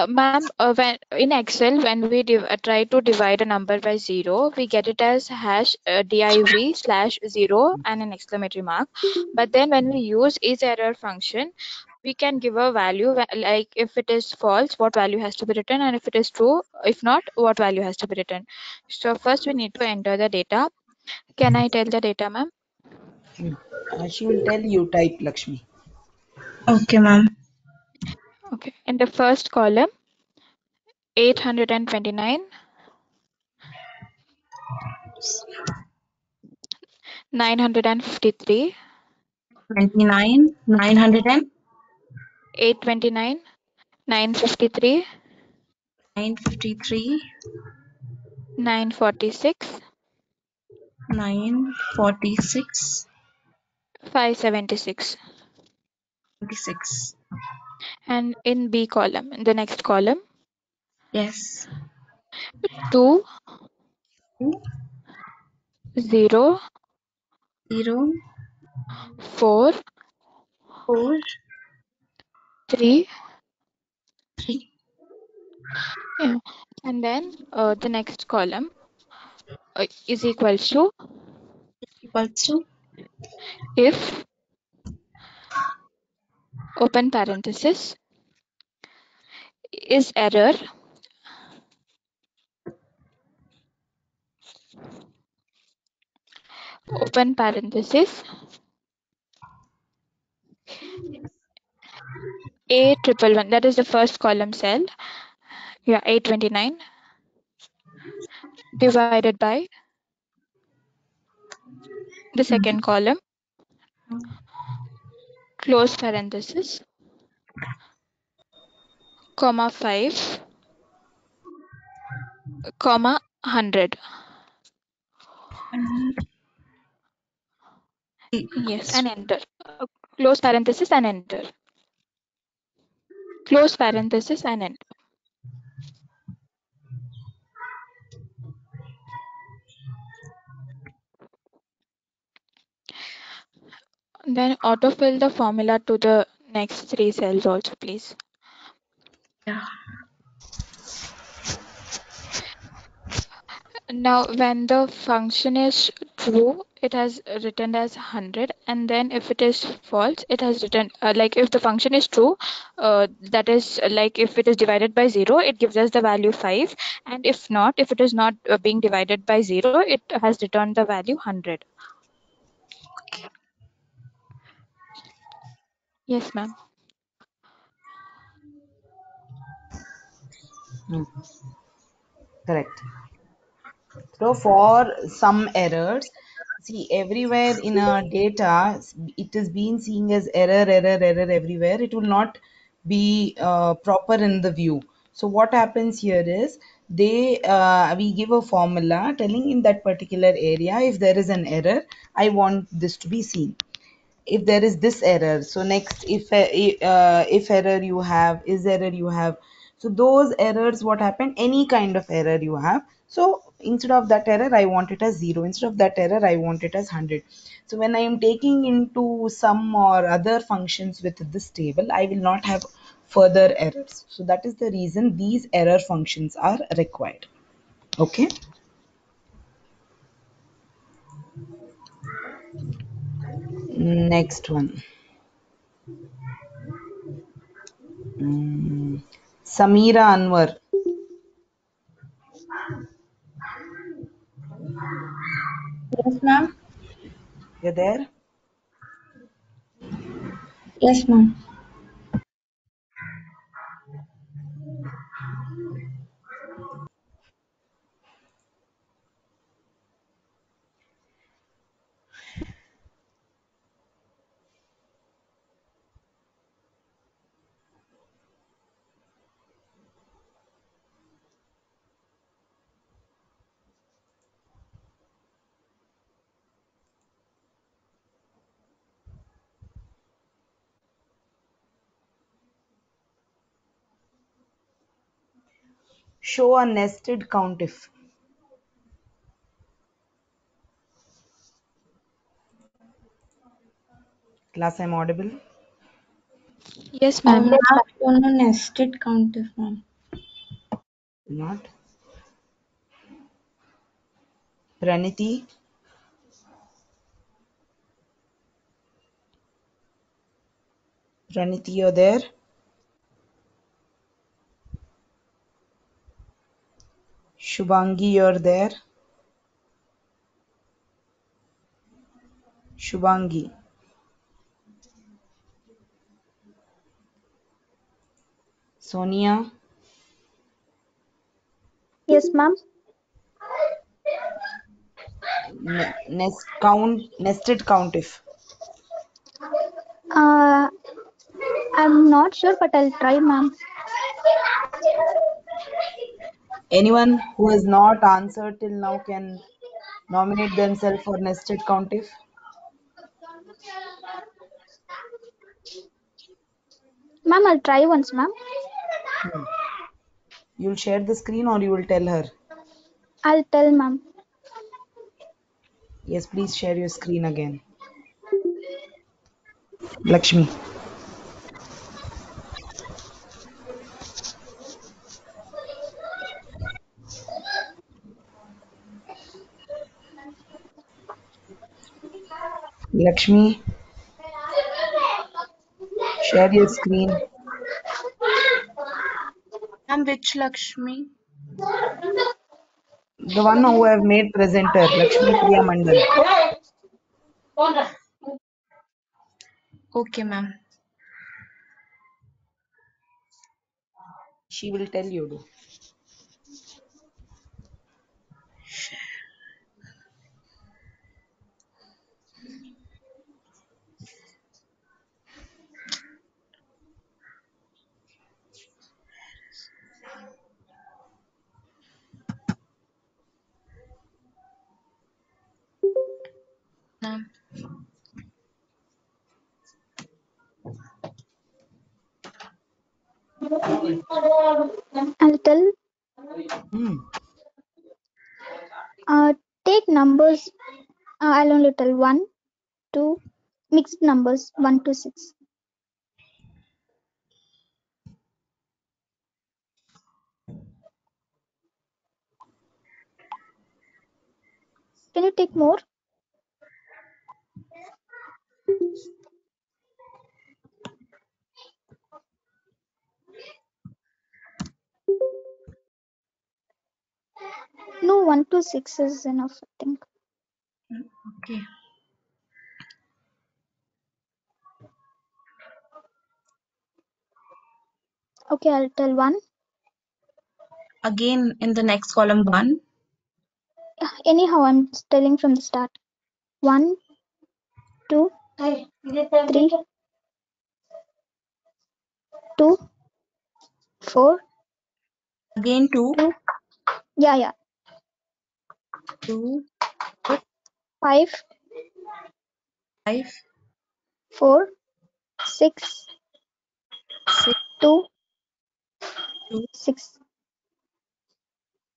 Ma'am, when in Excel, when we try to divide a number by zero, we get it as hash div slash zero and an exclamatory mark. But then when we use is error function, we can give a value like if it is false, what value has to be written, and if it is true, if not, what value has to be written. So first we need to enter the data. Can I tell the data, ma'am? Hmm. She will tell you type Lakshmi. Okay, ma'am. Okay. In the first column, 829, 953, 29, 829, 953, 953, 946, 946, 576. 26. And in B column, in the next column, Yes. 2, 2, 0, 0, 4, 4, 3, 3 yeah. And then the next column is equals to equals to if, open parenthesis, is error, open parenthesis, A triple one, that is the first column cell, yeah, 829 divided by the second column, close parenthesis, comma 5, comma 100. Yes, equals and to. enter. Close parenthesis and enter. Close parenthesis and enter. Then autofill the formula to the next three cells also, please. Yeah. Now, when the function is true, it has written as 100, and then if it is false, it has written like if the function is true, that is like if it is divided by 0, it gives us the value 5, and if not, if it is not being divided by 0, it has returned the value 100. Yes, ma'am. Hmm. Correct. So for some errors, See, everywhere in a data, it is being seen as error everywhere. It will not be proper in the view. So what happens here is we give a formula telling in that particular area if there is an error, I want this to be seen if there is this error. So next, if error you have, is error you have. So those errors, what happened, any kind of error you have, so instead of that error I want it as 0, instead of that error I want it as 100. So when I am taking into some or other functions with this table, I will not have further errors. So that is the reason these error functions are required. Okay. Next one. Samira Anwar, Yes, ma'am. you there? Yes, ma'am. Show a nested countif. Class, I'm audible? Yes, I ma'am. have shown a nested counter, ma'am. Not. Praniti, Praniti, you're there? Shubhangi, you're there? Shubhangi, Sonia, Yes, ma'am. nested countif. Uh, I'm not sure, but I'll try, ma'am. Anyone who has not answered till now can nominate themselves for nested countif. Ma'am, I'll try once, ma'am. You'll share the screen or you will tell her? I'll tell, ma'am. Yes, please share your screen again. Lakshmi. Lakshmi, share your screen. Ma'am, which Lakshmi? The one who have made presenter, Lakshmi Priya Mandal. Okay, ma'am. She will tell you. Ma'am. I'll tell. Hmm. Uh, take numbers. I'll only tell 1, 2, mixed numbers 1 to 6. Can you take more? No, 1 to 6 is enough, I think. Okay. Okay, I'll tell 1. Again, in the next column, 1. Anyhow, I'm telling from the start. 1, 2, 3, 2, 4, Again 2, 2, yeah, 2, 5, 5, 4, 6, 6, 2, 2, 6,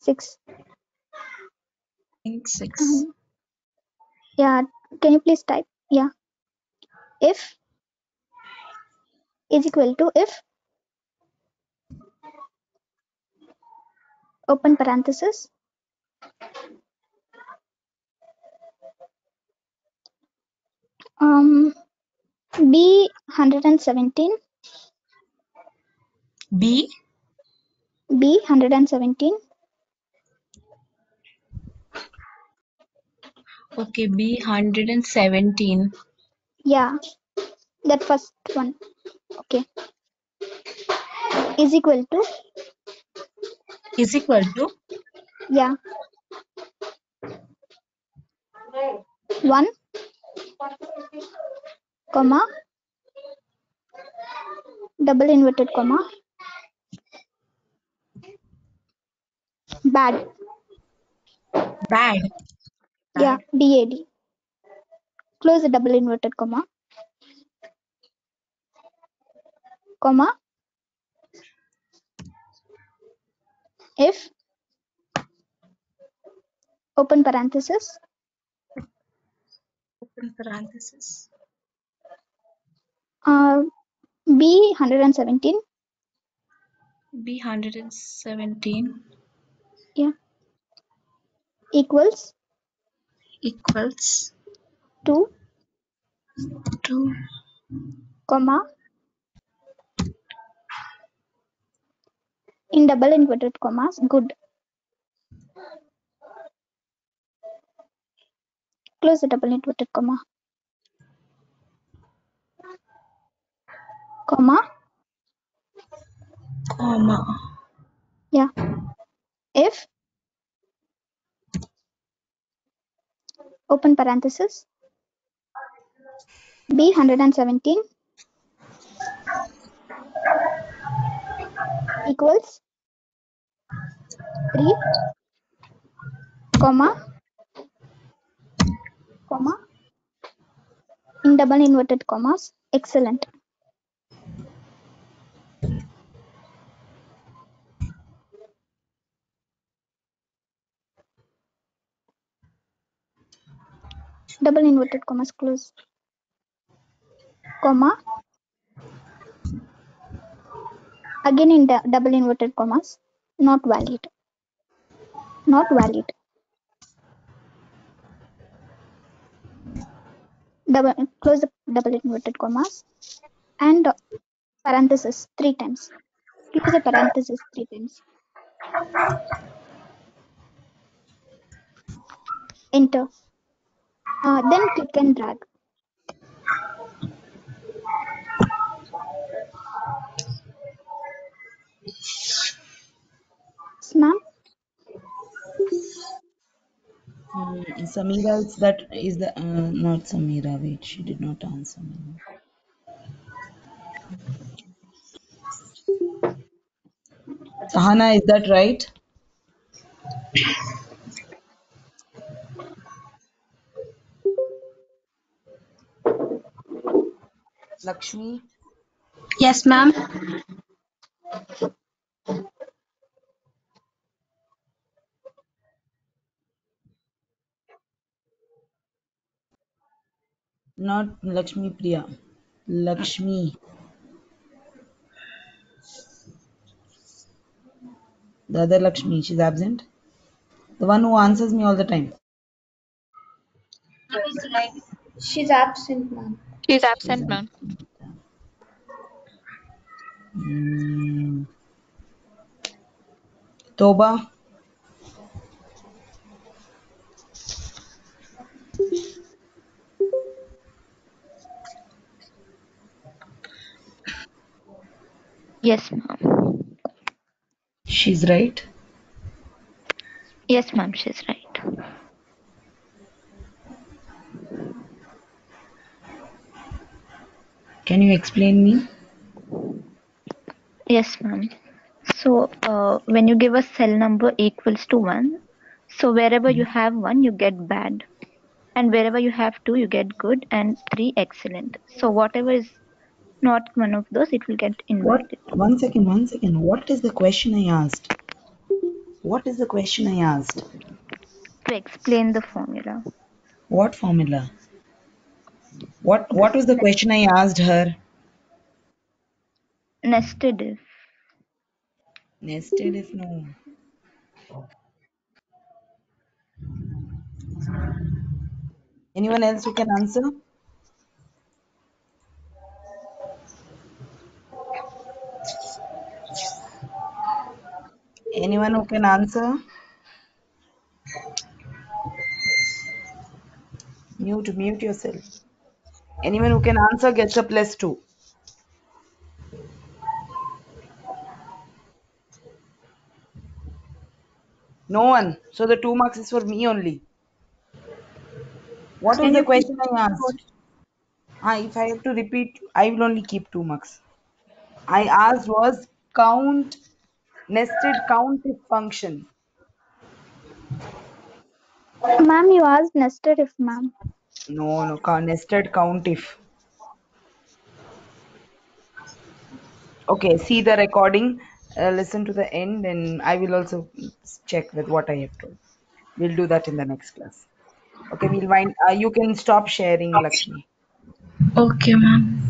6. 6. Yeah, can you please type? Yeah. If is equal to if open parenthesis B 117 B, B 117 okay, B 117 yeah, that first one, okay, is equal to is equal to yeah 1 comma double inverted comma bad, bad, yeah, bad, close the double inverted comma if open parenthesis open parenthesis, B 117 B 117 yeah equals equals 2 2, comma in double inverted commas good, close the double inverted comma comma, yeah if open parenthesis B 117 equals 3 comma in double inverted commas excellent, double inverted commas close, comma again in double inverted commas not valid, double close the double inverted commas and parenthesis 3 times, close the parenthesis 3 times, enter, then click and drag. Yes, ma'am. Samira, it's that is the not Samira. Wait, she did not answer me. Sahana, is that right? Lakshmi, yes ma'am, not Lakshmi Priya. Lakshmi, the other Lakshmi, she's absent. The one who answers me all the time. she's absent ma'am. She's She's absent, ma'am. absent. Hmm. Toba, Yes, ma'am. she's right. Yes, ma'am, she's right. Can you explain me? Yes, ma'am. So when you give a cell number equals to 1, so wherever you have 1, you get bad. And wherever you have 2, you get good, and 3, excellent. So whatever is not one of those, it will get What? invalid. One second, one second. What is the question I asked? What is the question I asked? To explain the formula. What formula? The What was the question I asked her? nested if. Nested if no. Anyone else who can answer? Anyone who can answer? Mute yourself. Anyone who can answer gets a +2. No one. So the 2 marks is for me only. What was Can the you please question I repeat? asked? If I have to repeat, I will only keep 2 marks. I asked was nested countif function. Ma'am, you asked nested if, ma'am. No, nested countif. Okay, see the recording, listen to the end, and I will also check with what I have told. We'll do that in the next class. Okay, we'll wind. You can stop sharing, Lakshmi. Okay, ma'am.